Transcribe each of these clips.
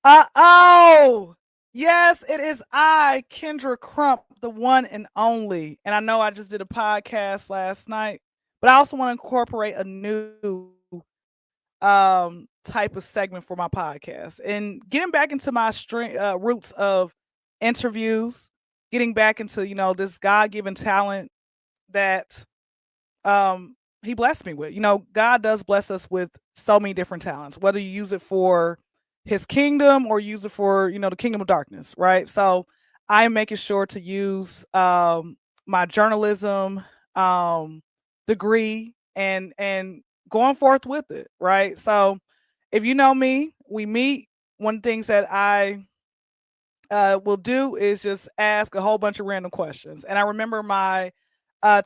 Oh, yes, it is I, Kendra Crump, the one and only. And I know I just did a podcast last night, but I also want to incorporate a new type of segment for my podcast and getting back into my roots of interviews, getting back into this God given talent that he blessed me with. God does bless us with so many different talents, whether you use it for his kingdom or use it for, the kingdom of darkness, right? So I'm making sure to use my journalism degree and going forth with it, right? So if you know me, we meet. One of the things that I will do is just ask a whole bunch of random questions. And I remember my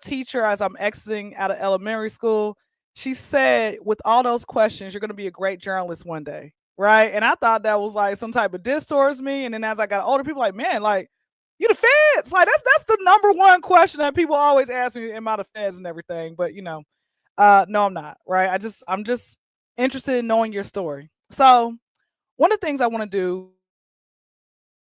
teacher, as I'm exiting out of elementary school, she said, with all those questions, you're going to be a great journalist one day. Right. And I thought that was like some type of diss towards me. And then as I got older, people like, man, like, you the feds. Like, that's the number one question that people always ask me, am I the feds and everything? But, no, I'm not. Right. I'm just interested in knowing your story. So, one of the things I want to do is be ace to get there.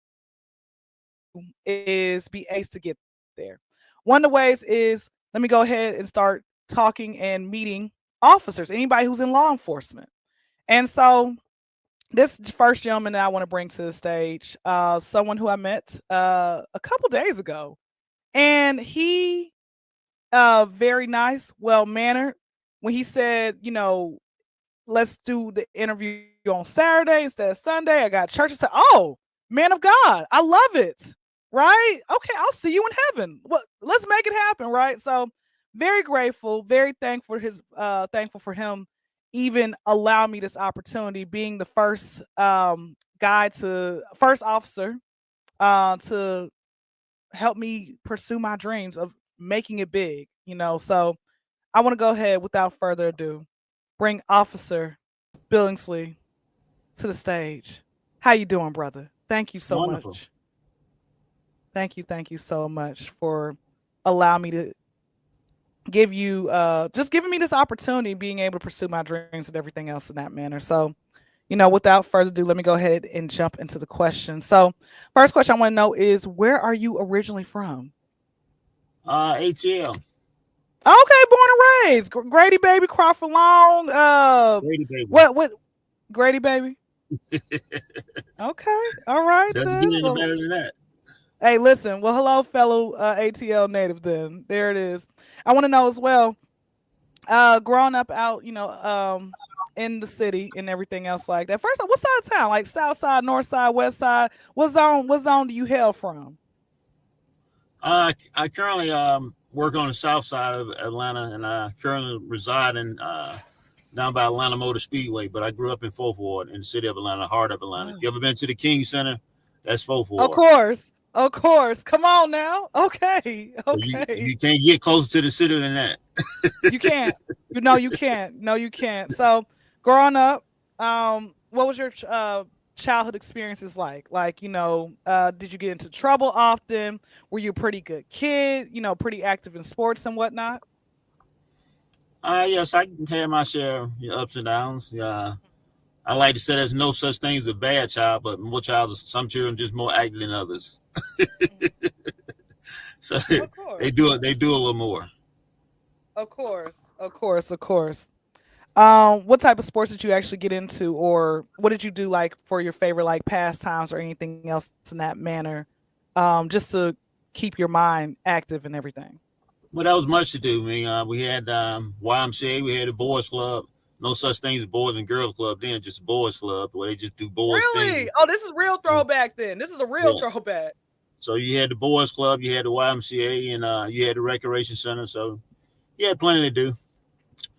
One of the things I want to do is be ace to get there. One of the ways is let me go ahead and start talking and meeting officers, anybody who's in law enforcement. And so this first gentleman that I want to bring to the stage, someone who I met a couple days ago, and he very nice, well mannered. When he said, let's do the interview on Saturday instead of Sunday. I got church. I said, oh, man of God, I love it. Right? Okay, I'll see you in heaven. Well, let's make it happen, right? So very grateful, very thankful for him even allow me this opportunity, being the first officer to help me pursue my dreams of making it big. So I want to go ahead without further ado, bring Officer Billingslea to the stage. How you doing, brother? Thank you so Wonderful. much. Thank you so much for allowing me to just giving me this opportunity, being able to pursue my dreams and everything else in that manner. So, without further ado, let me go ahead and jump into the question. So, first question I want to know is, where are you originally from? ATL. Okay, born and raised. Grady baby, Crawford Long. Brady baby. What Grady baby? Okay, all right Doesn't then. get any Well, better than that. hey, listen. Well, hello, fellow ATL native. Then there it is. I want to know as well. Growing up out, in the city and everything else like that. First, what side of town? Like South Side, North Side, West Side. What zone? What zone do you hail from? I currently work on the south side of Atlanta, and I currently reside in down by Atlanta Motor Speedway. But I grew up in Fourth Ward in the city of Atlanta, heart of Atlanta. If Oh. you ever been to the King Center, that's Fourth Of Ward. course, of course. Come on now. Okay, So you okay. you can't get closer to the city than that. You can't. You know you can't. No, you can't. So, growing up, what was your childhood experiences like? Like, did you get into trouble often? Were you a pretty good kid? Pretty active in sports and whatnot? Yes, I had my share of ups and downs. I like to say there's no such thing as a bad child, but some children just more active than others. Mhm. So Of course, they do a little more. of course, of course, of course. What type of sports did you actually get into, or what did you do like for your favorite like pastimes or anything else in that manner, just to keep your mind active and everything? Well, that was much to do. I mean, we had YMCA, we had a boys club. No such thing as boys and girls club then, just a boys club where they just do boys Really? things. Oh, this is real throwback. Then this is a real Yes. throwback. So you had the boys club, you had the YMCA, and you had the recreation center. So you had plenty to do.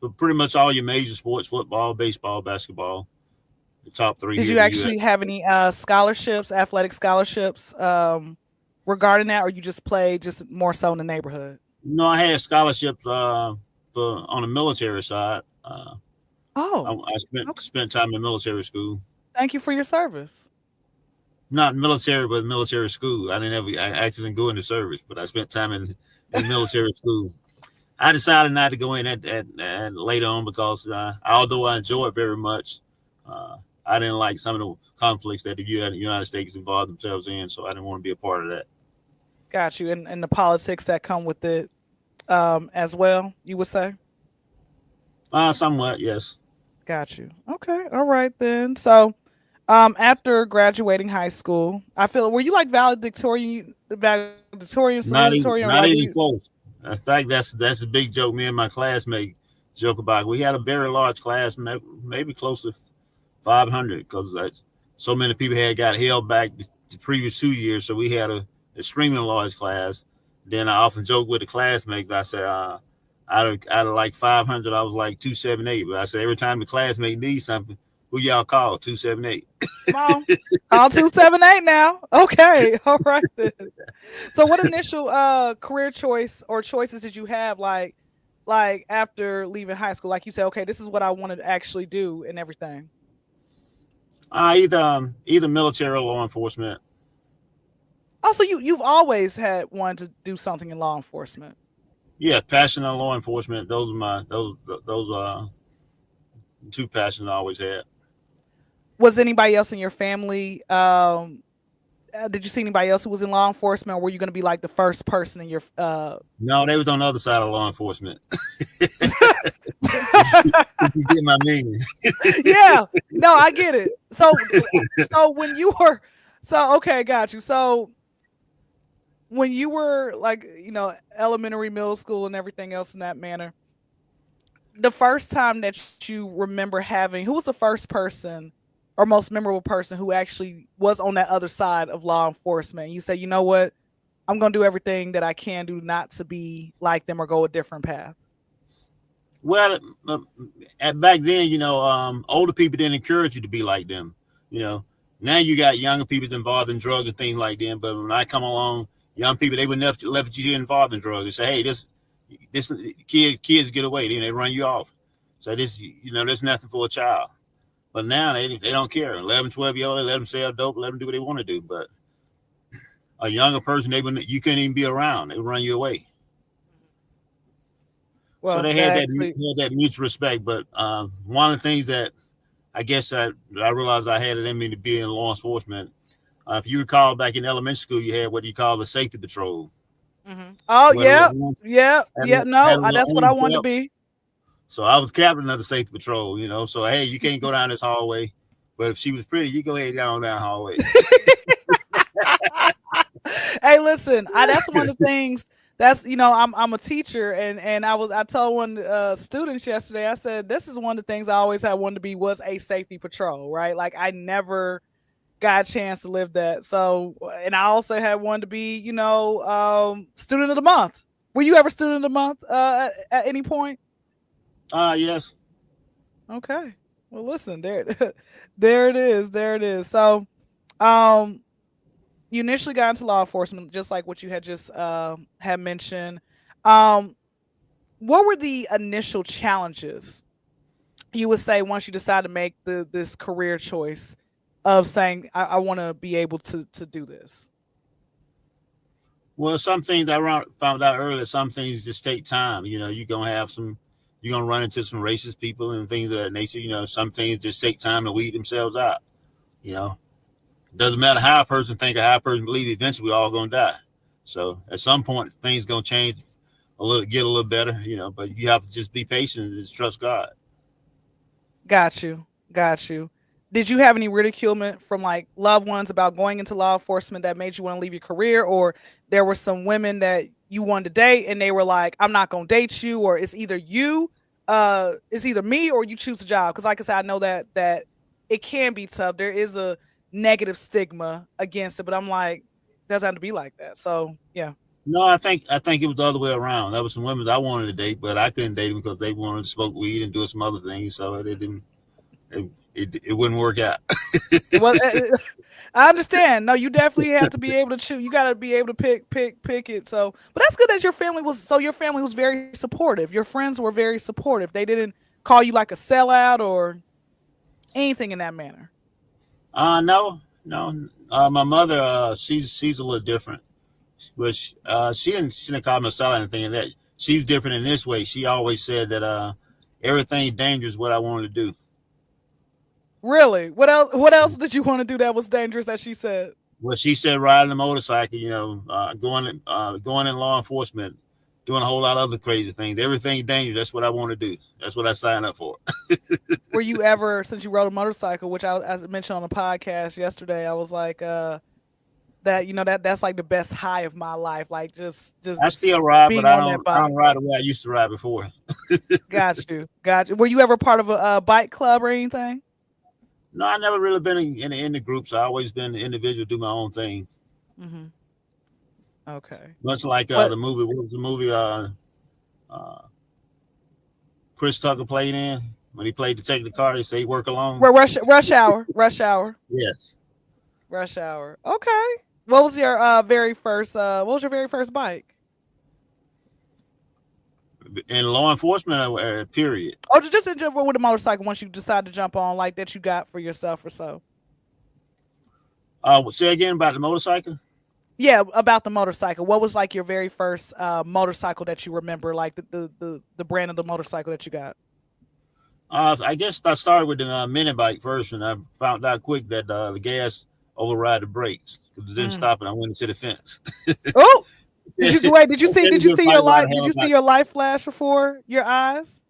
But pretty much all your major sports: football, baseball, basketball. The top three Did here you in the actually U.S. have any scholarships, athletic scholarships, regarding that, or you just played just more so in the neighborhood? No, I had scholarships on the military side. Oh, I spent okay. spent time in military school. Thank you for your service. Not military, but military school. I actually didn't go into service, but I spent time in military school. I decided not to go in at later on because although I enjoy it very much, uh, I didn't like some of the conflicts that the United States involved themselves in, so I didn't want to be a part of that. Got you. And the politics that come with it as well, you would say? Somewhat, yes. Got you. Okay. All right then. So after graduating high school, I feel were you like valedictorian, salutatorian, or like Not were even you close. In fact, that's a big joke. Me and my classmate joke about. We had a very large class, maybe close to 500, because so many people had got held back the previous 2 years. So we had a extremely large class. Then I often joke with the classmates. I say, out of like 500, I was like 278. But I said every time the classmate needs something, who y'all call? 278. come on? Call 278 now. Okay. All right then. So what initial career choice or choices did you have like after leaving high school? Like you said, okay, this is what I wanted to actually do and everything. Either military or law enforcement. Also, you've always had wanted to do something in law enforcement. Yeah, passion on law enforcement. Those are my those two passions I always had. Was anybody else in your family? Did you see anybody else who was in law enforcement, or were you going to be like the first person in your? No, they was on the other side of law enforcement. You get my meaning. Yeah, no, I get it. So when you were, so okay, got you. So when you were like, elementary, middle school, and everything else in that manner, the first time that you remember having, who was the first person or most memorable person who actually was on that other side of law enforcement? You say, you know what, I'm gonna do everything that I can do not to be like them or go a different path. Well, back then, older people didn't encourage you to be like them. You know, now you got younger people involved in drugs and things like that. But when I come along, young people they would never let you get involved in drugs. They say, hey, this kids get away, then they run you off. So there's nothing for a child. But now they don't care. 11, 12 year old, they let them sell dope, let them do what they want to do. But a younger person, you couldn't even be around. They would run you away. So Well, they that had actually, that mutual respect. But one of the things that I guess I realized I had it in me to be in law enforcement. If you recall, back in elementary school, you had what you call the safety patrol, oh where the yeah, little ones yeah, yeah. had No, a little that's what I orange wanted to belt. be. So I was captain of the safety patrol. So hey, you can't go down this hallway, but if she was pretty, you go ahead down that hallway. Hey, listen, that's one of the things. That's I'm a teacher, and I told one students yesterday. I said this is one of the things I always had wanted to be was a safety patrol, right? Like I never got a chance to live that. So, and I also had wanted to be, student of the month. Were you ever student of the month at any point? Yes. Okay. Well, listen, there, there it is, there it is. So, um, you initially got into law enforcement, just like what you had just had mentioned. Um, what were the initial challenges you would say once you decide to make this career choice of saying I want to be able to do this? Well, some things found out earlier. Some things just take time. You're gonna run into some racist people and things of that nature. Some things just take time to weed themselves out. You know, Doesn't matter how a person think or how a person believe. Eventually, we all gonna die. So at some point, things gonna change get a little better. But you have to just be patient and just trust God. Got you. Got you. Did you have any ridiculement from like loved ones about going into law enforcement that made you want to leave your career, or there were some women that you wanted to date and they were like, "I'm not gonna date you," or it's either me or you choose a job? Because like I said, I know that it can be tough. There is a negative stigma against it, but I'm like, it doesn't have to be like that. So yeah, No, I think it was the other way around. There was some women I wanted to date, but I couldn't date them because they wanted to smoke weed and do some other things. So it didn't. It wouldn't work out. it was. I understand. No, you definitely have to be able to choose. You got to be able to pick it. So, but that's good that your family was very supportive. Your friends were very supportive. They didn't call you like a sellout or anything in that manner. No, no. My mother, she's a little different, but she didn't call me a sellout or anything like that. She was different in this way. She always said that everything dangerous is what I wanted to do. Really? What else? What else did you want to do that was dangerous? As she said. Well, she said riding a motorcycle, going in law enforcement, doing a whole lot of other crazy things. Everything dangerous. That's what I want to do. That's what I signed up for. Were you ever, since you rode a motorcycle, which as I mentioned on the podcast yesterday, I was like, that that's like the best high of my life. Like just I still ride, but being on that I bike. don't ride the way I used to ride before. Got you, got you. Were you ever part of a bike club or anything? No, I never really been in the groups. I always been the individual, do my own thing. Hmm. Okay. Much like What? the movie. What was the movie? Uh, Chris Tucker played in when he played Detective Carter. He said he work alone. Rush hour, rush hour, Yes, rush hour. Okay. What was your very first? What was your very first bike? in law enforcement. Period. Oh, just in general with a motorcycle. Once you decide to jump on, like that you got for yourself or so. Say again about the motorcycle. Yeah, about the motorcycle. What was like your very first motorcycle that you remember? Like the brand of the motorcycle that you got. I guess I started with the mini bike first, and I found out quick that the gas override the brakes because it didn't Mm. stop, and I went into the fence. Oh, did you wait? Did you see? Every Did you good see your bike light? rider Did have you see about your light flash before your eyes?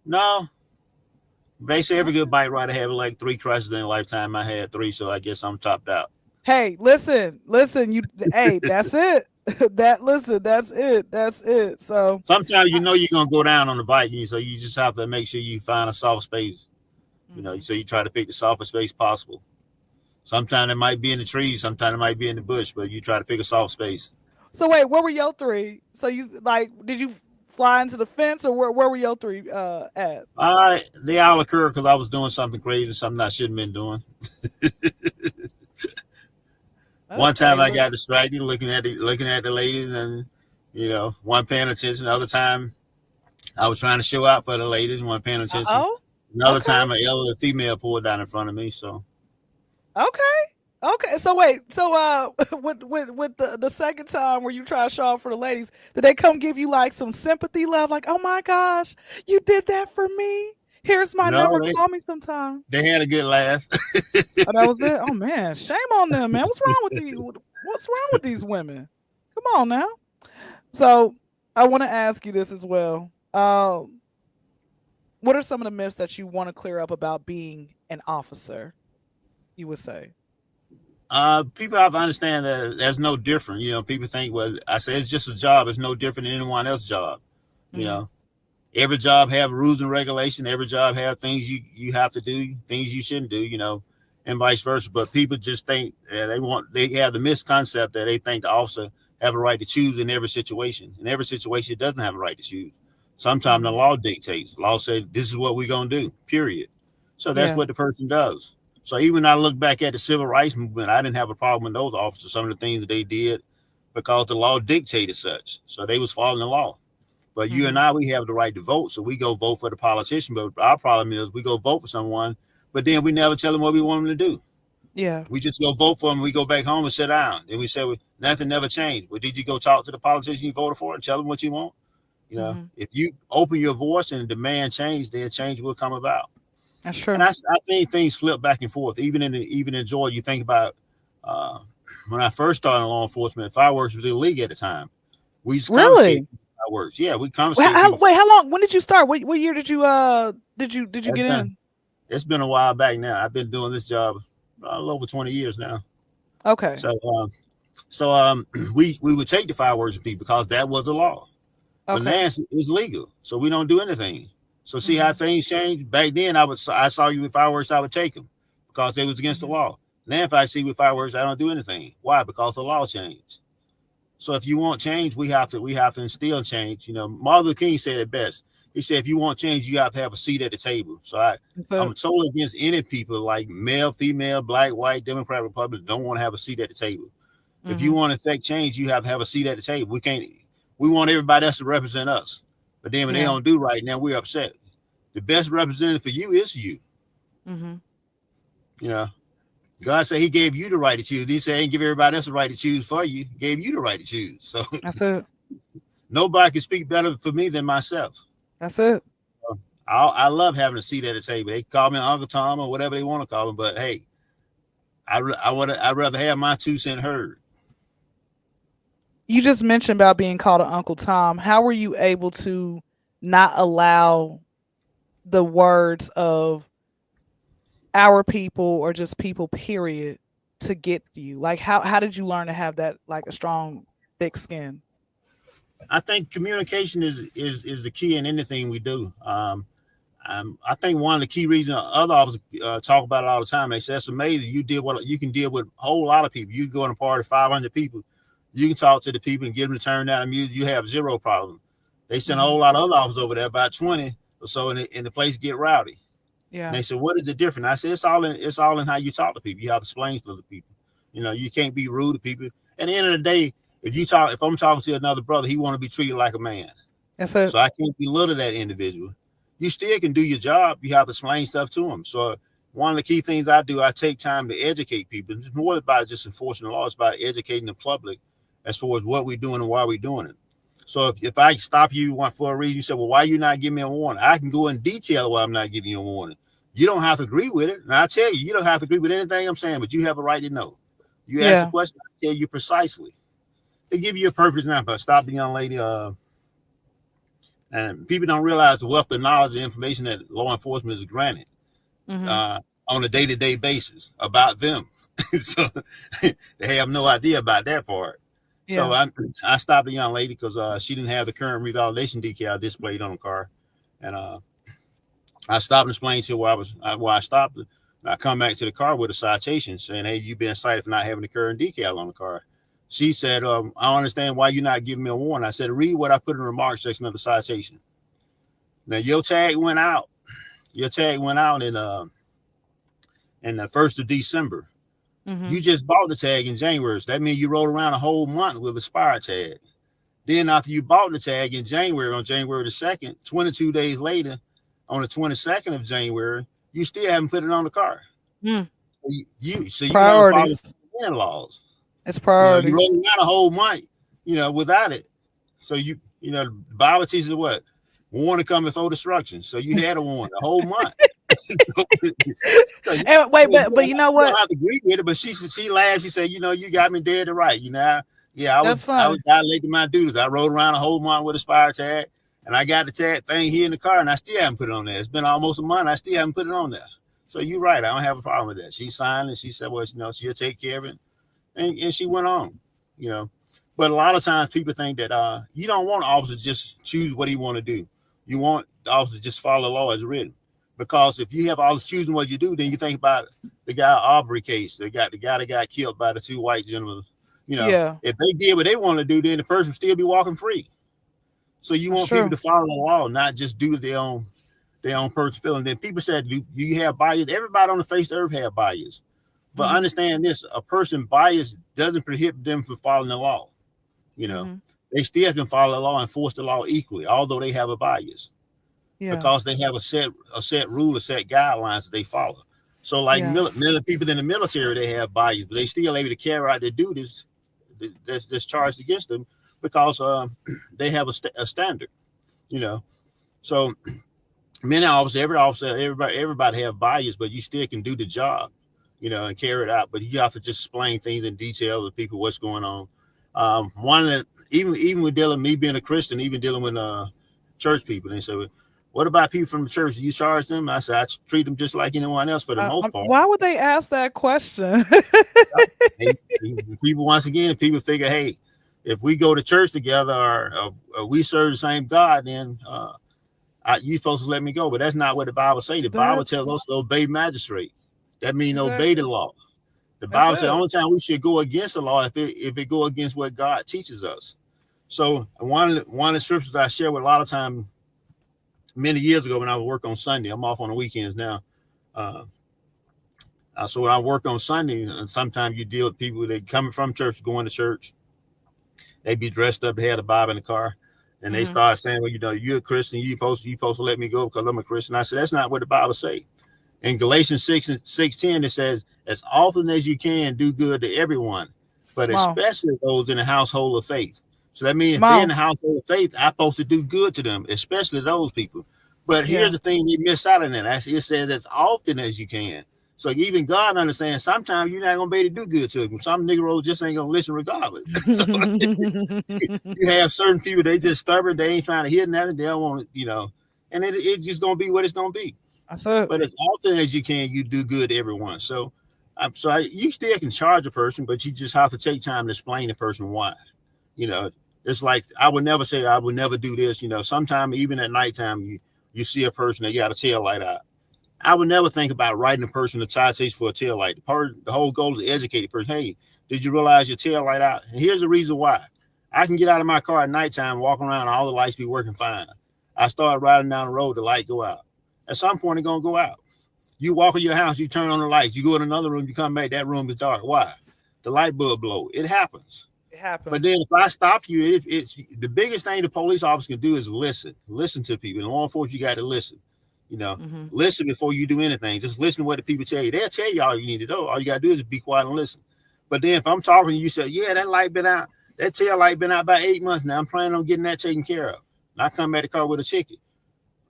no. They say every good Okay. bike rider have like three crashes in a lifetime. I had three, so I guess I'm topped out. Hey, listen. You, hey, that's it. Listen, that's it. That's it. So, Sometimes I, you're gonna go down on the bike, so you just have to make sure you find a soft space. mhm. So you try to pick the softest space possible. Sometimes it might be in the trees, sometimes it might be in the bush, but you try to pick a soft space. So wait, where were your three? So you like, did you fly into the fence or where were your three at? They all occurred because I was doing something crazy, something I shouldn't have been doing. One time Okay, I got distracted looking at the ladies, and one paying attention. The other time I was trying to show out for the ladies, one paying attention. oh, Another okay, time an elderly female pulled down in front of me. So okay, okay. So wait, so with the second time where you try to show off for the ladies, did they come give you like some sympathy love, like, oh my gosh, you did that for me? Here's my no, number. Call me sometime. they had a good laugh. Oh, that was it. Oh man, shame on them, man. What's wrong with What's wrong with these women? Come on now. So I want to ask you this as well. What are some of the myths that you want to clear up about being an officer? You would say. People have to understand that that's no different. People think, well, I say it's just a job. It's no different than anyone else's job. You Mm-hmm. know, every job have rules and regulation. Every job have things you have to do, things you shouldn't do. And vice versa. But people just think they have the misconcept that they think the officer have a right to choose in every situation. In every situation, it doesn't have a right to choose. Sometimes the Mm-hmm. law dictates. The law says this is what we're gonna do. Period. So that's Yeah. what the person does. So even when I look back at the civil rights movement, I didn't have a problem with those officers. Some of the things that they did because the law dictated such. So they was following the law. But you and Mm-hmm. I, we have the right to vote, so we go vote for the politician. But our problem is we go vote for someone, but then we never tell them what we want them to do. Yeah. We just go vote for them. We go back home and sit down. And we say, well, nothing never changed. Well, did you go talk to the politician you voted for and tell them what you want? Mm-hmm. If you open your voice and demand change, then change will come about. That's And true. I think things flip back and forth. Even in Georgia, you think about uh, when I first started in law enforcement, fireworks was illegal at the time. We just confiscate Really? fireworks. Yeah, we confiscate people. Wait, how long? When did you start? What year did you did you That's get been in? it's been a while back now. I've been doing this job a little over 20 years now. Okay. So we would take the fireworks from people because that was the law. But now Okay. it's legal, so we don't do anything. So see how Mm-hmm. things change. Back then, I saw you with fireworks, I would take them because they was against the Mm-hmm. law. Now, if I see with fireworks, I don't do anything. Why? Because the law changed. So if you want change, we have to instill change. Martin Luther King said it best. He said, if you want change, you have to have a seat at the table. So That's I'm it. totally against any people like male, female, black, white, Democrat, Republican don't want to have a seat at the table. If you Mm-hmm. want to affect change, you have to have a seat at the table. We can't. We want everybody else to represent us, but then when they Yeah. don't do right, now we're upset. The best representative for you is you. Mm-hmm. You know, God said He gave you the right to choose. He said He didn't give everybody else the right to choose for you. He gave you the right to choose. So That's it. Nobody can speak better for me than myself. That's it. I love having a seat at the table. They call me Uncle Tom or whatever they want to call me, but hey, I'd rather have my 2 cents heard. You just mentioned about being called an Uncle Tom. How were you able to not allow the words of our people or just people period to get you? Like how did you learn to have that like a strong thick skin? I think communication is the key in anything we do. I think one of the key reasons other officers talk about it all the time. They say it's amazing you can deal with a whole lot of people. You go in a party of 500 people, you can talk to the people and get them to turn down the music. You have zero problem. They send a Hmm. whole lot of other officers over there, about 20 or so, and the place get rowdy. And Yeah. they said, "What is the difference?" I said, "It's all in how you talk to people. You have to explain to the people. You can't be rude to people. At the end of the day, if I'm talking to another brother, he want to be treated like a man. That's it. So I can't belittle that individual. You still can do your job. You have to explain stuff to them. So one of the key things I do, I take time to educate people. It's more about just enforcing the law. It's about educating the public as far as what we're doing and why we're doing it. So if I stop you for a reason, you say, well, why you not giving me a warning? I can go in detail why I'm not giving you a warning. You don't have to agree with it. And I tell you, you don't have to agree with anything I'm saying, but you have a right to know. You ask the Yeah. question, I tell you precisely. They give you a perfect example. I stopped the young lady, and people don't realize the wealth of knowledge and information that law enforcement is granted Hmm. uh, on a day-to-day basis about them. So they have no idea about that part. So Yeah. I stopped a young lady because she didn't have the current revalidation decal displayed on the car, and I stopped and explained to her where I stopped. And I come back to the car with a citation saying, "Hey, you've been cited for not having the current decal on the car." She said, "I don't understand why you're not giving me a warning." I said, "Read what I put in the remarks section of the citation." Now your tag went out. Your tag went out in the 1st of December. Hmm. You just bought the tag in January. So that means you rode around a whole month with a expired tag. Then after you bought the tag in January, on January the 2nd, 22 days later, on the 22nd of January, you still haven't put it on the car. Mm. So you haven't followed Priorities. the laws. It's You priorities. rode around a whole month, without it. So the Bible teaches what? Warning come before destruction. So you had a warning a whole month. So And wait, you but you know don't what? have to agree with it, but she laughed. She said, "You got me dead to right." Yeah, That's I was fine. dilating my duties. I rode around a whole month with a spire tag, and I got the tag thing here in the car, and I still haven't put it on there. It's been almost a month. I still haven't put it on there. So you're right. I don't have a problem with that. She signed and she said, "Well, she'll take care of it," and she went on. You know, but a lot of times people think that you don't want officers just choose what he want to do. You want the officers just follow the law as written. Because if you have officers choosing what you do, then you think about the guy Aubrey case. They got the guy that got killed by the 2 white gentlemen. Yeah, If they did what they want to do, then the person would still be walking free. So you that's want people true. to follow the law, not just do their own personal feeling. Then people said, do you have bias? Everybody on the face of the earth have bias. But Hmm. understand this: a person bias doesn't prohibit them from following the law. You know, Hmm. they still can follow the law and enforce the law equally, although they have a bias Yeah. because they have a set rule, a set guidelines that they follow. So, like Yeah. people in the military, they have bias, but they still able to carry out their duties that's charged against them because they have a standard. You know, so many officers, everybody have bias, but you still can do the job, and carry it out. But you have to just explain things in detail to people what's going on. One that even with dealing me being a Christian, even dealing with church people, they say, "Well, what about people from the church? Do you charge them?" I said, "I treat them just like anyone else for the most part." Why would they ask that question? People, once again, people figure, hey, if we go to church together or we serve the same God, then you supposed to let me go. But that's not what the Bible say. The Bible tells us That's to obey magistrate. That means obey the exactly. law. The That's Bible says the it. only time we should go against the law if it go against what God teaches us. So one of the scriptures I share with a lot of time many years ago when I would work on Sunday. I'm off on the weekends now. Uh, so when I work on Sunday, and sometimes you deal with people that coming from church, going to church. They be dressed up, they had a Bible in the car, and they Hmm. start saying, "Well, you're a Christian. You supposed to let me go because I'm a Christian." I said, "That's not what the Bible say." In Galatians 6:10, it says, "As often as you can, do good to everyone, but Come on. especially those in the household of faith." So that means Come if they're in on. the household of faith, I'm supposed to do good to them, especially those people. But here's Yeah. the thing you miss out on that. It says as often as you can. So even God understands sometimes you're not gonna be able to do good to them. Some Negroes just ain't gonna listen regardless. So you have certain people, they just stubborn, they ain't trying to hear nothing, they don't want to, and it's just gonna be what it's gonna be. That's it. But as often as you can, you do good to everyone. So you still can charge a person, but you just have to take time to explain to the person why. You know, it's like I would never say I would never do this. Sometimes even at nighttime, you see a person that got a tail light out. I would never think about writing a person a citation for a tail light. The whole goal is to educate the person. Hey, did you realize your tail light out? And here's the reason why. I can get out of my car at nighttime, walk around, all the lights be working fine. I start riding down the road, the light go out. At some point, it's gonna go out. You walk in your house, you turn on the lights, you go in another room, you come back, that room is dark. Why? The light bulb blow. It happens. It But happens. then if I stop you, it's the biggest thing the police officer can do is listen. Listen to people. In law enforcement, you got to listen. You know, Hmm. listen before you do anything. Just listen to what the people tell you. They'll tell you all you need to know. All you got to do is be quiet and listen. But then if I'm talking, you say, yeah, that light been out. That tail light been out about 8 months now. I'm planning on getting that taken care of. And I come back to the car with a ticket.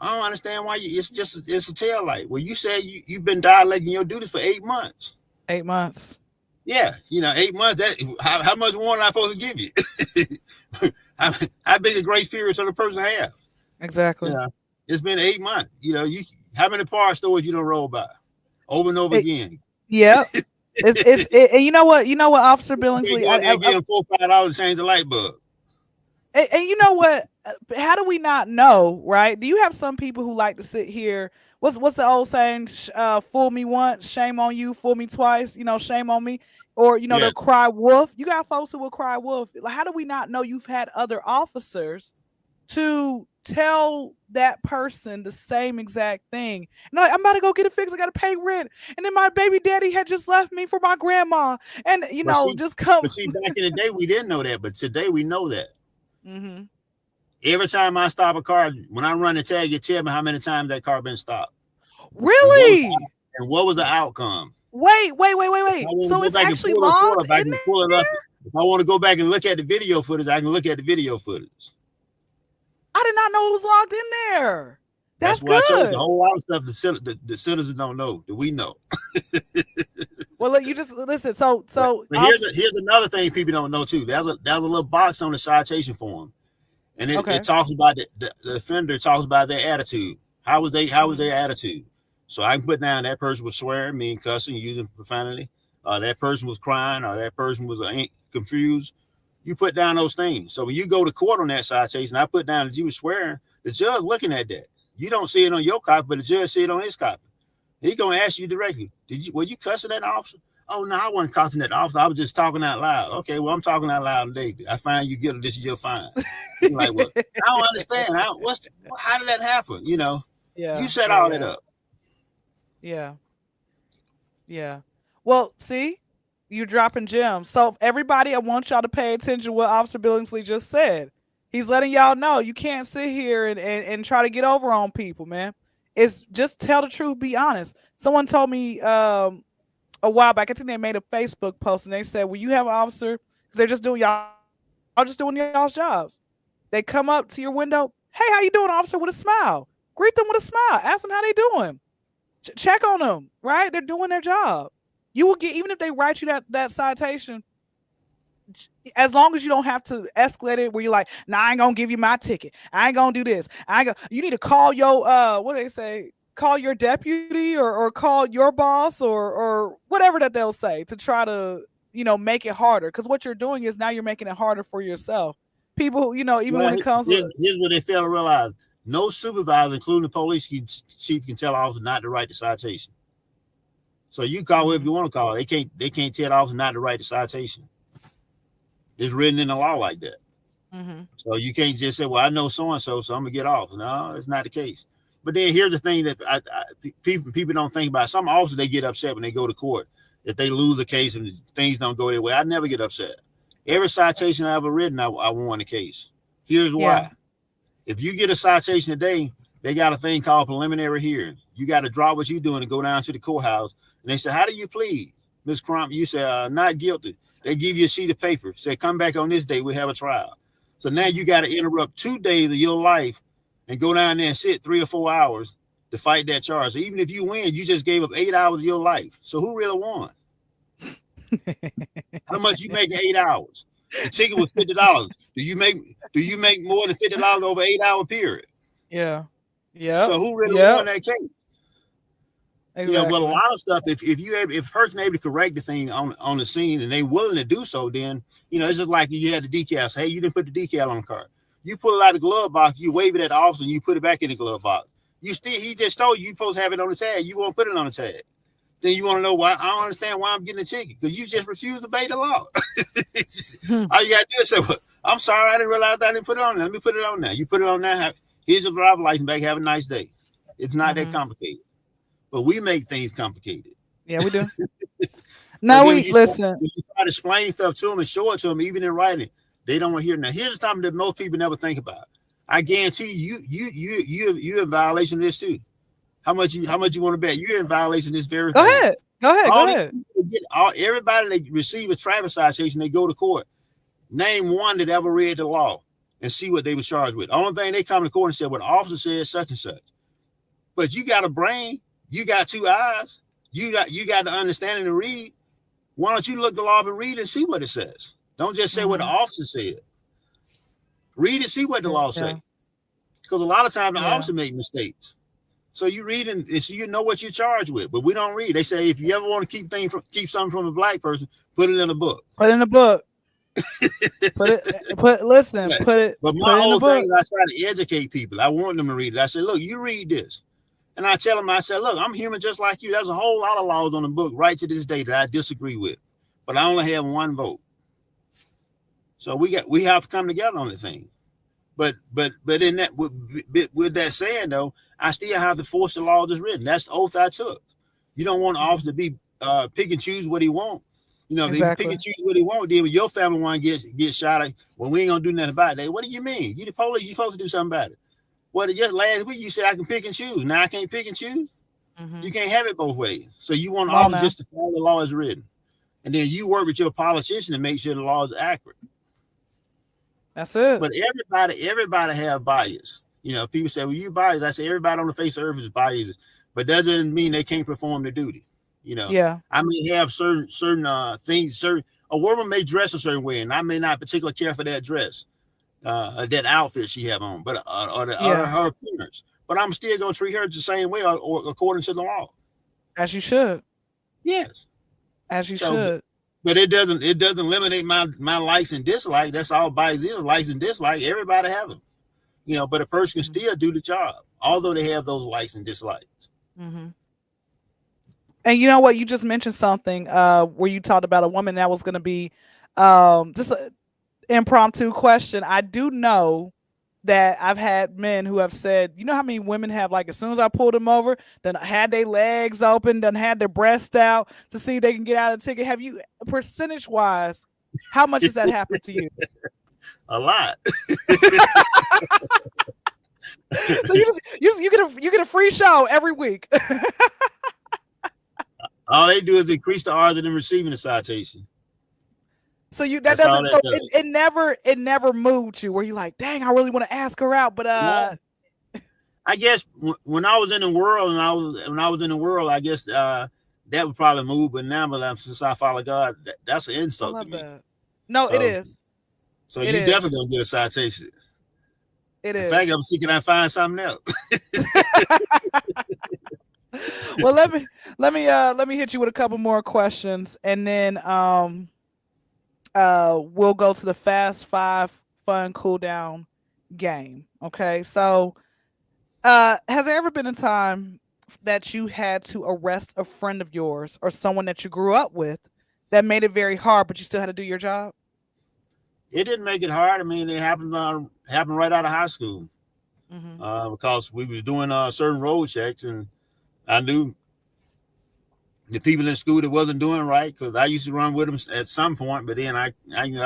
I don't understand why it's a tail light. Well, you said you've been dilating your duties for 8 months. 8 months. Yeah, 8 months. How much warning am I supposed to give you? how big a grace period should a person have? You Exactly. know, it's been 8 months. You how many parts stores you don't roll by over and over It, again? yeah. And you know what? You know what, Officer You can't Billingsley? go in there and give them $4 5 to change the light bulb. And you know what? How do we not know, right? Do you have some people who like to sit here? What's the old saying? Fool me once, shame on you. Fool me twice, shame on me. Or they'll Yes. cry wolf. You got folks who will cry wolf. Like, how do we not know you've had other officers to tell that person the same exact thing? Like, I'm about to go get it fixed. I got to pay rent, and then my baby daddy had just left me for my grandma, and But see, just come. back in the day we didn't know that, but today we know that. Hmm. Every time I stop a car, when I run the tag, it tell me how many times that car been stopped and Really? what was the outcome. If I Wait. want to So go it's back and actually pull the report logged up, I in can pull it up. there? If I want to go back and look at the video footage, I can look at the video footage. I did not know it was logged in there. That's That's why I told you a good. whole lot of stuff the citizens don't know that we know. Well, look, you just listen. So, But, so but officer. here's another thing people don't know too. There's a little box on the citation form, and it Okay. talks about the offender talks about their attitude. How was Hmm. their attitude? So I can put down that person was swearing, mean, cussing, using profanity. That person was crying, or that person was confused. You put down those things. So when you go to court on that citation, I put down that you were swearing. The judge looking at that. You don't see it on your copy, but the judge see it on his copy. He gonna ask you directly. Were you cussing that officer? Oh no, I wasn't cussing that officer. I was just talking out loud. Okay, well I'm talking out loud today. I find you guilty. This is your fine. You're like, well, I don't understand. How did that happen? You Yeah, set yeah, all that yeah, up. yeah, yeah. Well, see, you're dropping gems. So, everybody, I want y'all to pay attention to what Officer Billingsley just said. He's letting y'all know you can't sit here and try to get over on people, man. It's just tell the truth, be honest. Someone told me a while back. I think they made a Facebook post and they said, "Well, you have an officer because they're just doing y'all just doing y'all's jobs. They come up to your window. Hey, how you doing, officer? With a smile. Greet them with a smile. Ask them how they doing. Check on them. Right? They're doing their job. You will get even if they write you that citation. As long as you don't have to escalate it, where you're like, "Nah, I ain't gonna give you my ticket. I ain't gonna do this. I ain't gonna." You need to call your what do they say? Call your deputy or call your boss or whatever that they'll say to try to make it harder. Because what you're doing is now you're making it harder for yourself. People, even when Well, it comes with here's what they fail to realize: no supervisor, including the police chief, can tell officer not to write the citation. So you call whoever Mhm, you want to call. They can't tell officer not to write the citation. It's written in the law like that. mhm, So you can't just say, "Well, I know so and so, so I'm gonna get off." No, it's not the case. But then here's the thing that people don't think about. Some officers they get upset when they go to court if they lose a case and things don't go their way. I never get upset. Every citation I ever written, I won the case. Here's yeah, why: if you get a citation today, they got a thing called preliminary hearing. You got to drop what you're doing and go down to the courthouse. And they say, "How do you plead, Miss Crump?" You say, "Not guilty." They give you a sheet of paper. Say, "Come back on this day. We have a trial." So now you got to interrupt 2 days of your life and go down there and sit 3 or 4 hours to fight that charge. So even if you win, you just gave up 8 hours of your life. So who really won? How much you make in 8 hours? The ticket was $50. Do you make more than $50 over 8 hour period? Yeah. Yep. So who really Yep. won that case? But a Exactly. lot of stuff, if a person able to correct the thing on the scene and they willing to do so, then it's just like you had the decals. Hey, you didn't put the decal on the car. You pull it out of the glove box, you wave it at the officer, and you put it back in the glove box. He just told you supposed to have it on the tag. You won't put it on the tag. Then you want to know why? I don't understand why I'm getting a ticket because you just refuse to obey the law. Hmm. All you got to do is say, well, I'm sorry, I didn't realize I didn't put it on there. Let me put it on there. You put it on there. Here's your driver's license back. Have a nice day. It's not that Hmm. complicated. But we make things complicated. Yeah, we do. But No, then we listen. when you try to explain stuff to them and show it to them, even in writing, they don't want to hear it. Now, here's something that most people never think about. I guarantee you're in violation of this too. How much you want to bet? You're in violation of this very Go thing. ahead. Go ahead. Go All these ahead. people everybody that receive a traffic citation, they go to court. Name one that ever read the law and see what they were charged with. Only thing they come to court and say, well, the officer said such and such. But you got a brain, you got two eyes, you got the understanding to read. Why don't you look the law up and read and see what it says? Don't just say what the Hmm. officer said. Read and see what the law Yeah. says. Because a lot of times the Yeah. officer make mistakes. So you read and so you know what you're charged with, but we don't read. They say if you ever want to keep something from a black person, put it in a book. Put in the book. Put it. Listen. But, Put it. but my Put it in the whole thing book. is I try to educate people. I want them to read it. I say, look, you read this. And I tell them, I said, look, I'm human just like you. There's a whole lot of laws on the book right to this day that I disagree with. But I only have one vote. So we have to come together on the thing. But in that with that saying though, I still have to force the law that's written. That's the oath I took. You don't want the Mhm. officer to be pick and choose what he want. If you pick Exactly. and choose what he want, then when your family one get shot, well, we ain't gonna do nothing about it. What do you mean? You the police, you supposed to do something about it. Well, just last week you said I can pick and choose. Now I can't pick and choose. Hmm. You can't have it both ways. So you want the Come on officer now. just to follow the law as written, and then you work with your politician to make sure the law is accurate. That's it. But everybody have bias. People say, well, you biased. I say everybody on the face of the earth is biased, but that doesn't mean they can't perform the duty. Yeah. I may have certain things. A woman may dress a certain way, and I may not particularly care for that dress, that outfit she have on, but or Yeah. her appearance. But I'm still gonna treat her the same way, or according to the law. As you should. Yes. As you So, should. but it doesn't eliminate my likes and dislikes. That's all bias is, likes and dislikes. Everybody have them. But a person can Hmm. still do the job, although they have those likes and dislikes. Hmm. And you know what? You just mentioned something where you talked about a woman that was going to be just an impromptu question. I do know that I've had men who have said, you know how many women have, like, as soon as I pulled them over, then had their legs open, then had their breast out to see if they can get out of the ticket. Have you, percentage wise, how much has that happened to you? A lot. So you get a free show every week. All they do is increase the odds of them receiving the citation. So you that That's all doesn't that so does. it never moved you where you like, dang, I really want to ask her out, but No, I guess when I was in the world, I guess that would probably move. But now, since I follow God, that's an I insult to love me. that. No, it So, is. so It you is. definitely gonna get a citation. It In fact, is. I'm seeking I find something else. Well, let me hit you with a couple more questions, and then we'll go to the fast five fun cool down game. Okay. So has there ever been a time that you had to arrest a friend of yours or someone that you grew up with that made it very hard, but you still had to do your job? It didn't make it hard. I mean, it happened right out of high school, Mm-hmm. because we was doing certain road checks, and I knew the people in school that wasn't doing right because I used to run with them at some point, but then I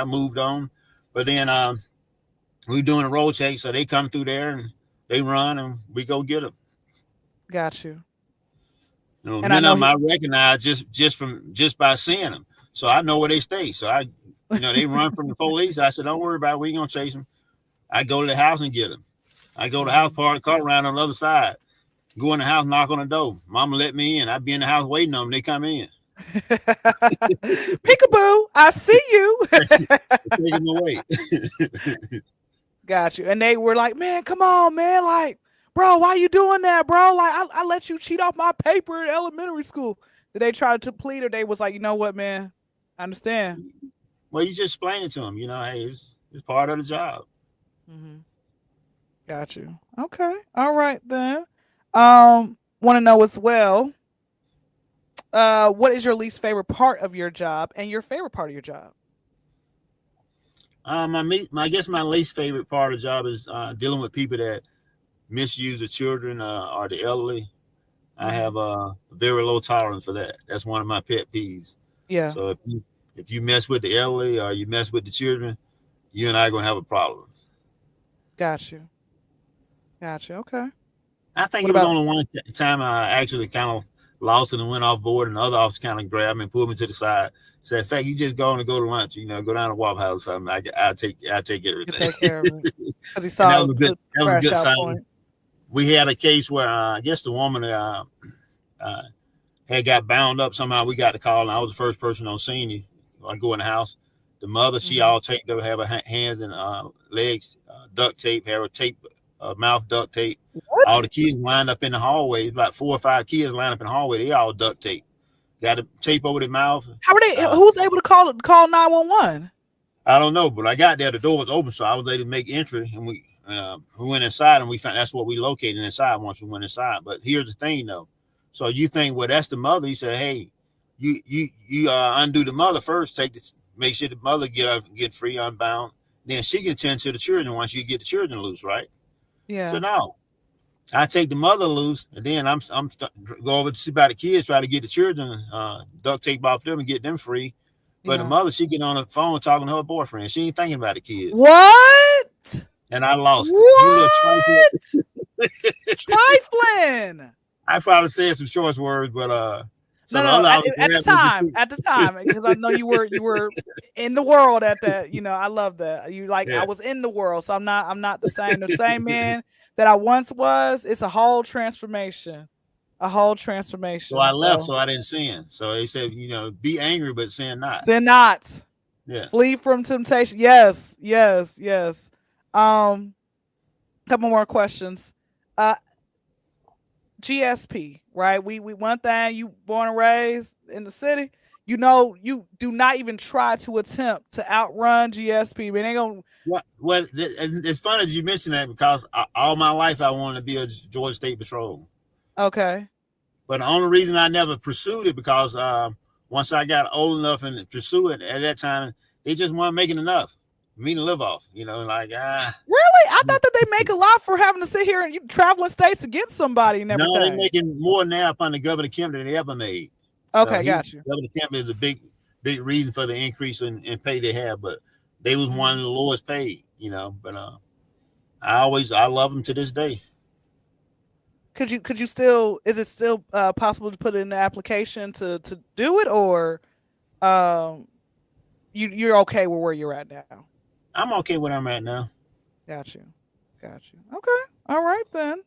moved on. But then we were doing a road check, so they come through there and they run, and we go get them. Got you. And I Many know of them he. I recognize just by seeing them, so I know where they stay. So they run from the police. I said, "Don't worry about it. We ain't gonna chase them. I go to the house and get them. I go to the house, park the car around on the other side, go in the house, knock on the door. Mama let me in. I be in the house waiting on them. They come in. Peekaboo, I see you. Take them away. Got you. And they were like, man, come on, man. Like, bro, why you doing that, bro? Like, I let you cheat off my paper in elementary school. Did they try to plead, or they was like, you know what, man? I understand. Well, you just explain it to them. Hey, it's part of the job. Mm-hmm. Got you. Okay. All right then. Want to know as well. What is your least favorite part of your job and your favorite part of your job? I guess my least favorite part of the job is dealing with people that misuse the children or the elderly. I Mm-hmm. have a very low tolerance for that. That's one of my pet peeves. Yeah. So if you mess with the elderly or you mess with the children, you and I are gonna have a problem. Got you. Got you. Okay. I think What it was about? only one time I actually kind of lost it and went off board, and the other officer kind of grabbed me and pulled me to the side. Said, "In fact, you just go on and go to lunch. Go down to Waffle House or something. I take You take everything." care of it because he And that saw was a good a that was a crash good out sign. point. We had a case where I guess the woman uh, had got bound up somehow. We got the call, and I was the first person on scene. I go in the house. The mother, she Mm-hmm. all taped up, have her hands and legs duct tape, have her tape, mouth duct tape. All What? the kids lined up in the hallway. About 4 or 5 kids lined up in the hallway. They all duct tape. Got a tape over their mouth. How were they? Uh, Who was able to call 911? I don't know, but I got there. The door was open, so I was able to make entry, and we went inside, and we found that's what we located inside once we went inside. But here's the thing, though. So you think, well, that's the mother. He said, hey, you undo the mother first. Make sure the mother get free, unbound. Then she can tend to the children once you get the children loose, right? So Yeah. now I take the mother loose, and then go over to see about the kids, try to get the children duct tape off them and get them free. But the Yeah. mother, she get on the phone talking to her boyfriend. She ain't thinking about the kids, What? and I lost it. You little trifling. What? Trifling. I probably said some choice words, but so No, the no. other At, officer at the grabbed me just time, at the time, because I know you were in the world at that. I love that. You like I yeah. was in the world, so I'm not the same. The same man that I once was. It's a whole transformation. A whole So I transformation. left, So so I didn't sin. So they said, be angry, but sin not. sin not. Yeah. Flee from temptation. Yes, yes, yes. Um, Couple more questions. Uh, GSP, right? We one thing, you born and raised in the city. You do not even try to attempt to outrun GSP. But they gonna What? It's funny that you mentioned that because all my life I wanted to be a Georgia State Patrol. okay. But the only reason I never pursued it because once I got old enough and pursue it at that time, they just weren't making enough for me to live off. Like Really? I thought that they make a lot for having to sit here and you traveling states to get somebody and no, they everything. making more now upon the Governor Kemp than they ever made. So Okay, got you. Governor Kemp is a big reason for the increase in pay they have. But they was one Hmm. of the lowest paid. But I love them to this day. Could you still is it still possible to put it in the application to do it, or um you're okay with where you're at now? I'm okay with them right now. Got you. Got you. Okay. All right then.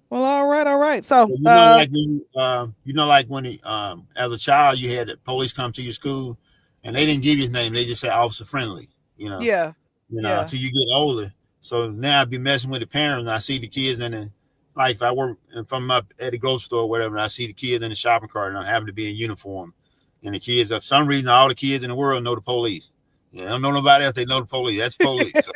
Well, all right, all right. So, But like when as a child you had the police come to your school, and they didn't give you his name. They just said officer friendly. You know, yeah, yeah. till you get older. So now I be messing with the parents, and I see the kids like if I work if I'm up at the grocery store or whatever, and I see the kids in the shopping cart, and I happen to be in uniform, and the kids, for some reason, all the kids in the world know the police. They don't know nobody else. They know the police. That's the police.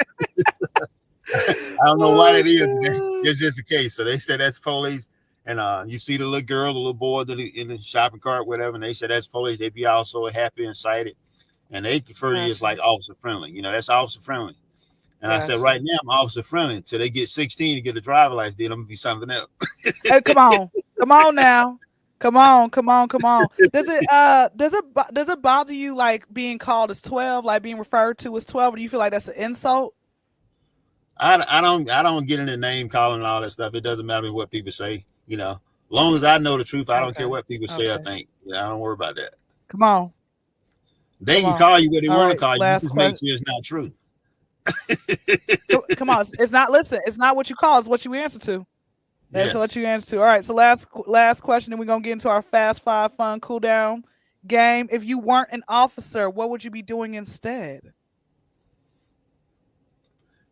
I don't know why Oh that is. But god. that's just the case. So they said that's police. And you see the little girl, the little boy in the shopping cart, whatever, and they said that's police. They be all so happy and excited. And they refer to it as Gotcha. like officer friendly. That's officer friendly. And I said, Gotcha. right now, I'm officer friendly until they get 16 to get a driver license. Then I'm going to be something else. Hey, come on. Come on now. Come on, come on, come on. Does it bother you like being called as 12, like being referred to as 12, or do you feel like that's an insult? I don't get into name calling and all that stuff. It doesn't matter what people say. As long as I know the truth, I don't care Okay. what people say or Okay. think. I don't worry about that. Come on. They Come can on. call you what they All want to right. call you. You Last just make question. sure it's not true. Come on, it's not. Listen, it's not what you call. It's what you answer to. That's what Yes. you answer to. All right. So last question, and we're gonna get into our fast five fun cool down game. If you weren't an officer, what would you be doing instead?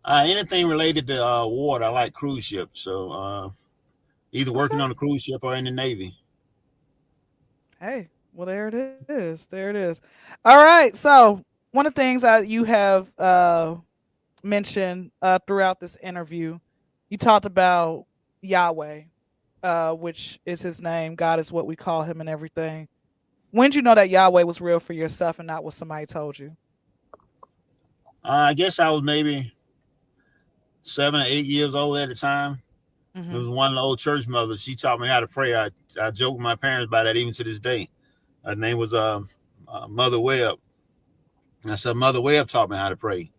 Anything related to water, I like cruise ships. So either working Okay. on a cruise ship or in the Navy. Hey, well there it is. There it is. All right. So one of the things that you have mentioned throughout this interview, you talked about Yahweh, which is his name. God is what we call him and everything. When did you know that Yahweh was real for yourself and not what somebody told you? I guess I was maybe 7 or 8 years old at the time. It Mm-hmm. was one of the old church mothers. She taught me how to pray. I joke with my parents about that even to this day. Her name was Mother Webb. I said Mother Webb taught me how to pray.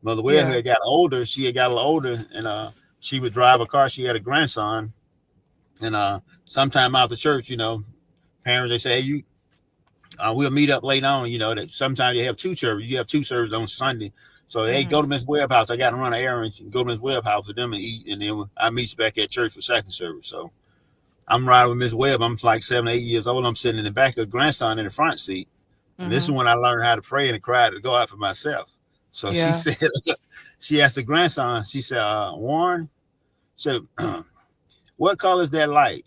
Mother Webb Yeah. had got older. She had got a little older, and she would drive a car. She had a grandson, and sometime after church, parents they say, hey, you we'll meet up later on. That sometimes you have two churches. You have two services on Sunday. So hey, Mm-hmm. go to Miss Webb house. I got to run an errand. Go to Miss Webb house with them and eat, and then I meet you back at church for second service. So I'm riding with Miss Webb. I'm like 7 or 8 years old. I'm sitting in the back of the grandson in the front seat, and this is Mm-hmm. when I learned how to pray and cry to go out for myself. So she Yeah. said, she asked the grandson. She said, Warren, said, what color is that light?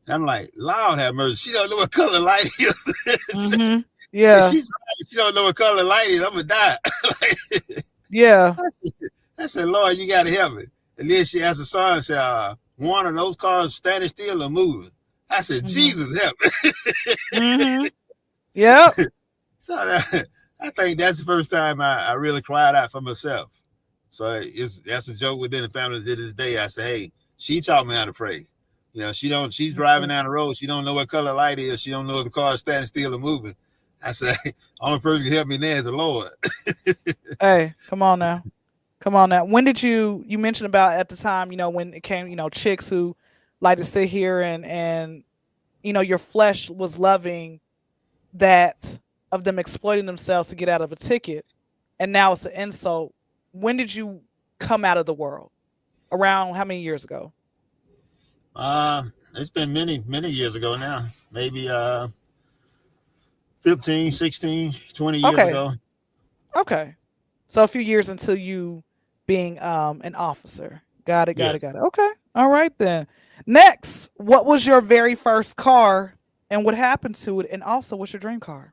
And I'm like, Lord have mercy. She don't know what color light is. Mm-hmm. And Yeah. she don't know what color light is. I'm gonna die. Yeah. I, said, I said, Lord, you gotta help me. And then she asked the son and said, one of those cars standing still or moving. I said, Mm-hmm. Jesus help me. Mm-hmm. Yep. So I think that's the first time I really cried out for myself. So that's a joke within the family to this day. I say, hey, she taught me how to pray. She's That's driving it. down the road. She don't know what color light is. She don't know if the car is standing still or moving. I say, only person who can help me now is the Lord. Hey, come on now. Come on now. When did you mentioned about at the time, when it came, chicks who like to sit here and your flesh was loving that of them exploiting themselves to get out of a ticket, and now it's an insult. When did you come out of the world? Around how many years ago? Uh, it's been many, many years ago now. Maybe 15, 16, 20 years Okay. ago. Okay. So a few years until you being an officer. Got it, got it, Yes. got it. Okay. All right then. Next, what was your very first car and what happened to it? And also what's your dream car?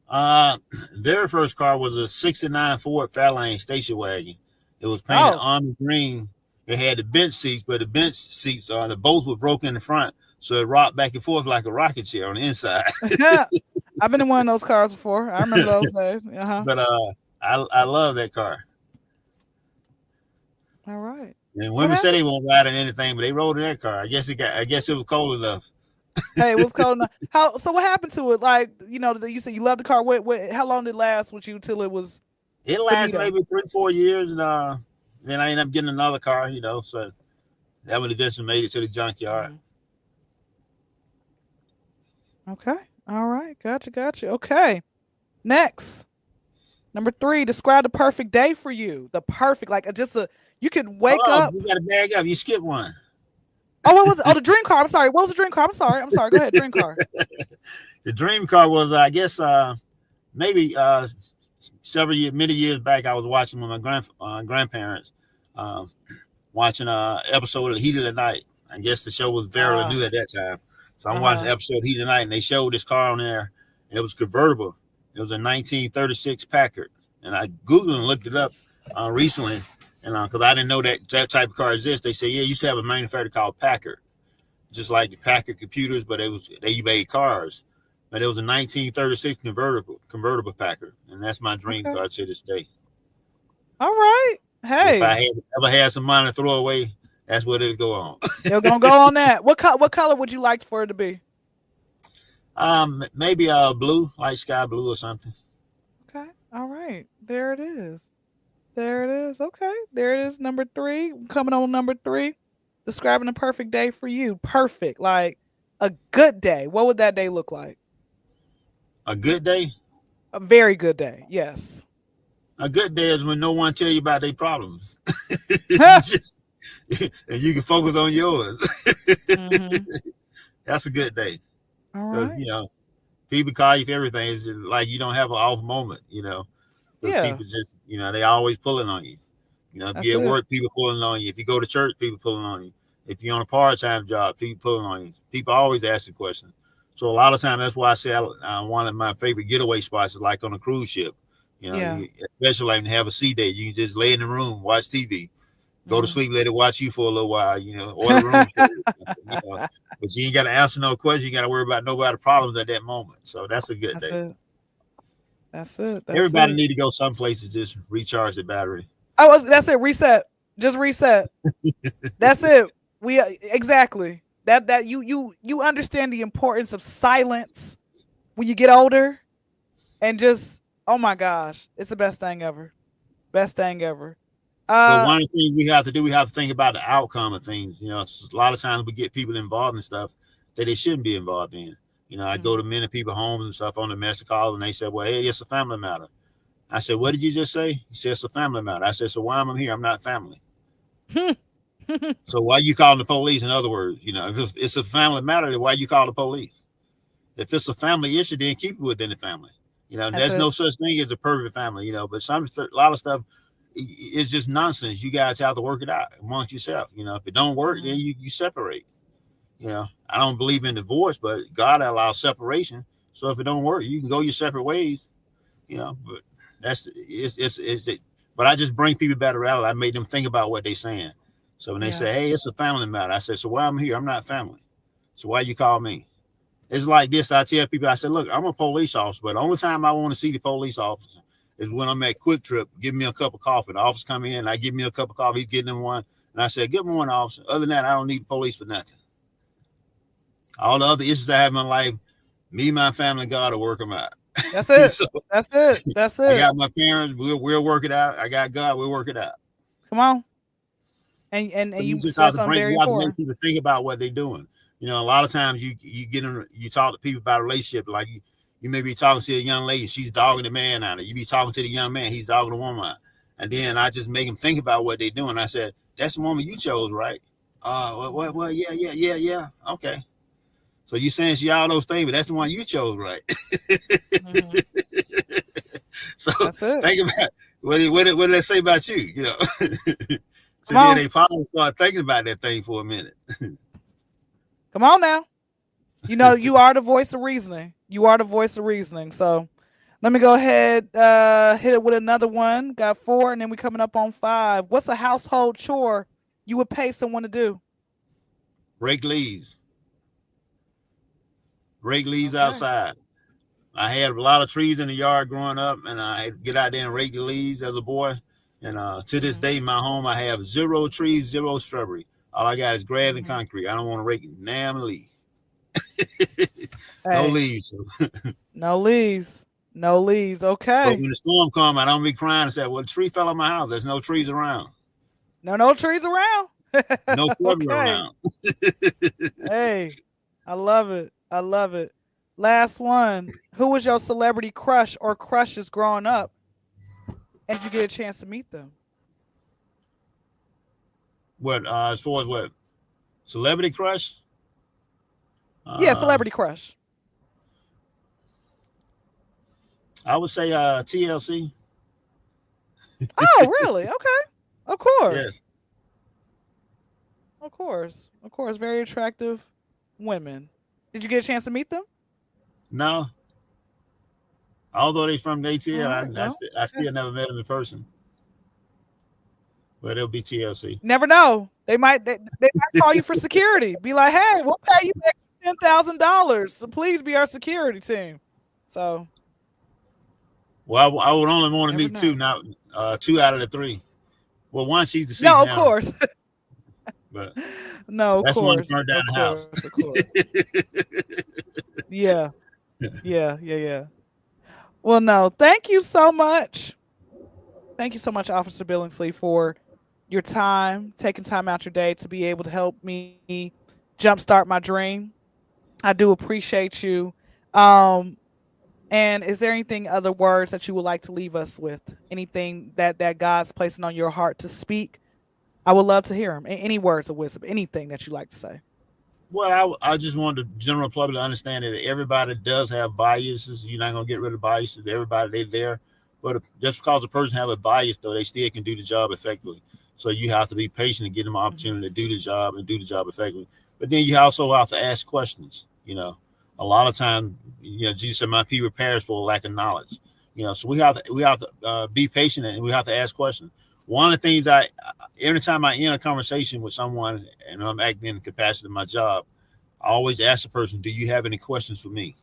Uh, very first car was a '69 Ford Fairlane station wagon. It was painted Oh, army green. It had the bench seats, but the bench seats, the bolts were broken in the front, so it rocked back and forth like a rocket chair on the inside. I've been in one of those cars before. I remember those days. Uh-huh. But I love that car. All right. And What women said happened? they won't ride in anything, but they rode in that car. I guess it was cold enough. Hey, it was cold enough. How so what happened to it? Like, you said you loved the car. What how long did it last with you till it was It lasts finito? maybe 3, 4 years, and then I end up getting another car. So that would eventually made it to the junkyard. Hmm. Okay. All right. Gotcha. Gotcha. Okay. Next. Number three, describe the perfect day for you. The perfect, like just you could wake Oh, up. you got to bag up. You skipped one. Oh, what was it? Oh, the dream car. I'm sorry. What was the dream car? I'm sorry. I'm sorry. Go ahead. Dream car. The dream car was, I guess, maybe many years back. I was watching with my grandparents, um, watching a episode of Heat of the Night. I guess the show was fairly Uh, new at that time, so I'm watching uh-huh. the episode of Heat of the Night, and they showed this car on there, and it was convertible. It was a 1936 Packard, and I googled and looked it up recently, and because I didn't know that type of car exists. They said, yeah, you used to have a manufacturer called Packard, just like the Packard computers, but they made cars. But it was a 1936 convertible Packard, and that's my dream Okay. car to this day. All right. If I Hey, had ever had some money to throw away, that's what it'd go on. you're gonna go on that. What color would you like for it to be? Maybe blue, like sky blue or something. Okay. All right. There it is. There it is. Okay. There it is. Number three. Coming on number three. Describing a perfect day for you. Perfect. Like a good day. What would that day look like? A good day. A very good day. Yes. A good day is when no one tell you about their problems. You just and you can focus on yours. Mm-hmm. That's a good day. All Because right. people call you for everything. It's just like you don't have an off moment. Because Yeah, people just they always pulling on you. If that's you're at it. work, people pulling on you. If you go to church, people pulling on you. If you're on a part-time job, people pulling on you. People always ask the question. So a lot of times, that's why I say one of my favorite getaway spots is like on a cruise ship. Yeah. Especially like have a sea day. You can just lay in the room, watch TV, go to Mm. sleep, let it watch you for a little while. Order room service. But you ain't got to answer no questions. You got to worry about nobody's problems at that moment. So that's a good That's day. it. That's it. That's Everybody it. need to go some places just recharge the battery. That's it. Reset. Just reset. That's it. We exactly that you understand the importance of silence when you get older, and just oh my gosh, it's the best thing ever. Best thing ever. But Uh one of the things we have to do, we have to think about the outcome of things. A lot of times we get people involved in stuff that they shouldn't be involved in. I go to mhm. many people homes and stuff on the domestic call, and they said, "Well, hey, it's a family matter." I said, "What did you just say?" He said, "It's a family matter." I said, "So why am I here? I'm not family. So why you calling the police?" In other words, if it's a family matter, then why you call the police? If it's a family issue, then keep it within the family. That's There's no it. such thing as a perfect family. But a lot of stuff it's just nonsense. You guys have to work it out amongst yourself. If it don't work, then Mhm. you separate. I don't believe in divorce, but God allows separation. So if it don't work, you can go your separate ways. But it's it. But I just bring people back around. I made them think about what they're saying. So when they Yeah. say, "Hey, it's a family matter," I said, "So why I'm here? I'm not family. So why you call me?" It's like this. I tell people, I said, "Look, I'm a police officer, but the only time I want to see the police officer is when I'm at Quick Trip. Give me a cup of coffee. The officer come in, I give me a cup of coffee. He's getting them one, and I said, "Good morning, officer." Other than that, I don't need the police for nothing. All the other issues I have in my life, me, my family, God will work them out. That's it. So That's it. That's I it. got my parents. We'll work it out. I got God. We'll work it out. Come on. And So you you just said have to something very you have to make important. people think about what they're doing. A lot of times you talk to people about a relationship, like you may be talking to a young lady, she's dogging the man out of you be talking to the young man, he's dogging the woman out. And then I just make them think about what they're doing. I said, "That's the woman you chose, right?" Well, yeah, yeah, yeah, yeah. Okay. So you saying she all those things, but that's the one you chose, right? Mhm. So That's it. think about what did they say about you, So Come then on. they probably start thinking about that thing for a minute. Come on now. You know, you are the voice of reasoning. You are the voice of reasoning. So let me go ahead, hit it with another one. Got four, and then we coming up on five. What's a household chore you would pay someone to do? Rake leaves. Rake leaves Okay. outside. I had a lot of trees in the yard growing up, and I get out there and rake the leaves as a boy. And to this Hmm. day, in my home, I have zero trees, zero shrubbery. All I got is grass and Hmm. concrete. I don't want to rake damn leaf. No Hey, leaves. no leaves. No leaves. But Okay. when the storm comes, I don't be crying and say, "Well, the tree fell on my house. There's no trees around. No trees around. No shrubbery Okay. around." Hey, I love it. I love it. Last one. Who was your celebrity crush or crushes growing up? And did you get a chance to meet them? What as far as what celebrity crush? Yeah, Uh, celebrity crush. I would say TLC. Oh, really? Okay. Of course. Yes. Of course. Of course. Very attractive women. Did you get a chance to meet them? No, although they from All ATL, right. Well, I yeah. still never met them in person. But it'll be TLC. Never know. They might call you for security. Be like, hey, we'll pay you extra $10,000. So please be our security team. So Well, I would only want to never meet two, know. not two out of the three. Well, one she's deceased No, of now, course. but No, of that's the one that course. burned down Of the house. course. Of course. Yeah. Yeah. Yeah. Yeah. Well, no. Thank you so much. Thank you so much, Officer Billingsley, for your time, taking time out your day to be able to help me jumpstart my dream. I do appreciate you. Um, And is there anything other words that you would like to leave us with? Anything that God's placing on your heart to speak? I would love to hear them. Any words of wisdom, anything that you like to say. Well, I just want the general public to understand that everybody does have biases. You're not gonna get rid of biases. Everybody they there, but just because a person have a bias, though, they still can do the job effectively. So you have to be patient and give them an Mhm. opportunity to do the job and do the job effectively. But then you also have to ask questions. A lot of time, Jesus said, "My people perish for lack of knowledge." So we have to be patient and we have to ask questions. One of the things every time I end a conversation with someone and I'm acting in the capacity of my job, I always ask the person, "Do you have any questions for me?"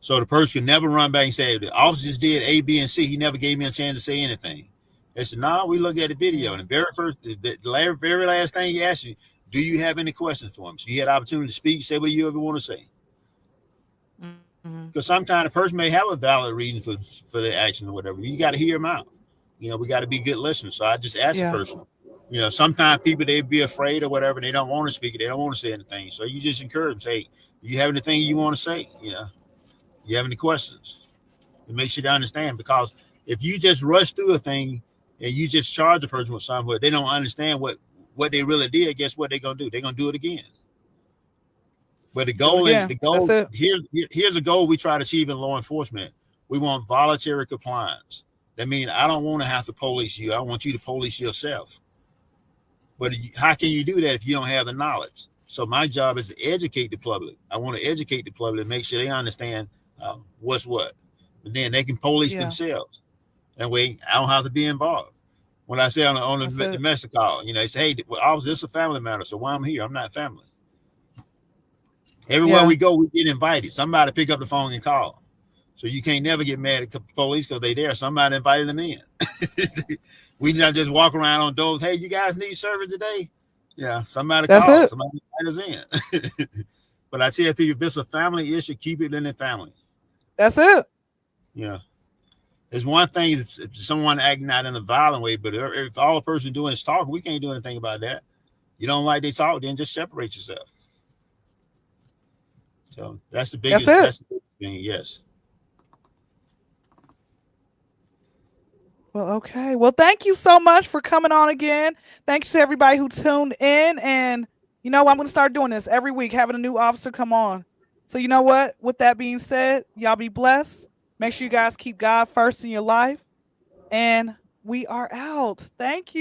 So the person can never run back and say, "The officer just did A, B, and C. He never gave me a chance to say anything." They said, "No, we looked at the video, Yeah. and the very last thing he asked you, do you have any questions for him?" So you had the opportunity to speak, say what you ever want to say. Mhm. Because sometimes a person may have a valid reason for their action or whatever. You got to hear them out. We got to be good listeners. So I just ask the Yeah. person. Sometimes people they be afraid or whatever. They don't want to speak it. They don't want to say anything. So you just encourage them. Say, "Do you have anything you want to say? You have any questions?" It makes you to understand because if you just rush through a thing and you just charge a person with something, but they don't understand what they really did, guess what they're gonna do? They're gonna do it again. But the Do it goal and again. the That's goal it. here's a goal we try to achieve in law enforcement. We want voluntary compliance. That means I don't want to have to police you. I want you to police yourself. But how can you do that if you don't have the knowledge? So my job is to educate the public. I want to educate the public and make sure they understand what's what. But then they can police Yeah. themselves. That way, I don't have to be involved. When I say on That's the it. domestic call, they say, "Hey, well, obviously, this is a family matter, so why I'm here? I'm not family." Everywhere Yeah. we go, we get invited. Somebody pick up the phone and call. So you can't never get mad at the police because they there. Somebody invited them in. We not just walk around on doors. "Hey, you guys need service today?" Yeah, somebody That's called. it. Somebody invited us in. But I tell people, if it's a family issue, keep it in the family. That's it. Yeah. There's one thing if someone acting out in a violent way, but if all a person doing is talking, we can't do anything about that. You don't like they talk, then just separate yourself. So that's the That's biggest. it. That's the biggest thing. Yes. Well, okay. Well, thank you so much for coming on again. Thanks to everybody who tuned in. And I'm going to start doing this every week, having a new officer come on. So, you know what? With that being said, y'all be blessed. Make sure you guys keep God first in your life. And we are out. Thank you.